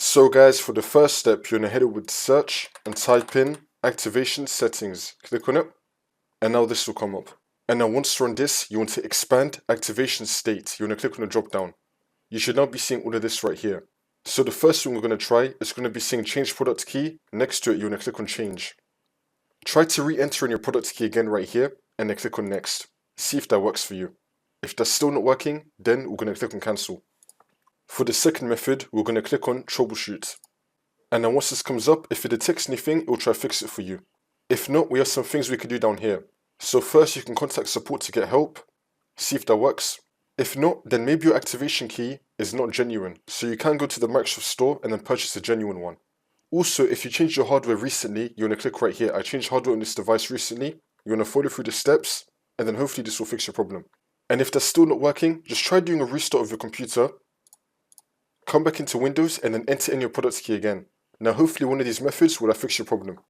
So guys, for the first step, you're going to head over to search and type in activation settings. Click on it, and now this will come up. And now once you're on this, you want to expand activation state. You want to click on the drop down. You should now be seeing all of this right here. So the first thing we're going to try is going to be seeing change product key. Next to it, you want to click on change. Try to re-enter in your product key again right here, and then click on next. See if that works for you. If that's still not working, then we're going to click on cancel. For the second method, we're going to click on troubleshoot. And then once this comes up, if it detects anything, it will try to fix it for you. If not, we have some things we can do down here. So first, you can contact support to get help. See if that works. If not, then maybe your activation key is not genuine. So you can go to the Microsoft Store and then purchase a genuine one. Also, if you changed your hardware recently, you want to click right here. I changed hardware on this device recently. You want to follow through the steps, and then hopefully this will fix your problem. And if that's still not working, just try doing a restart of your computer. Come back into Windows and then enter in your product key again. Now hopefully one of these methods will fix your problem.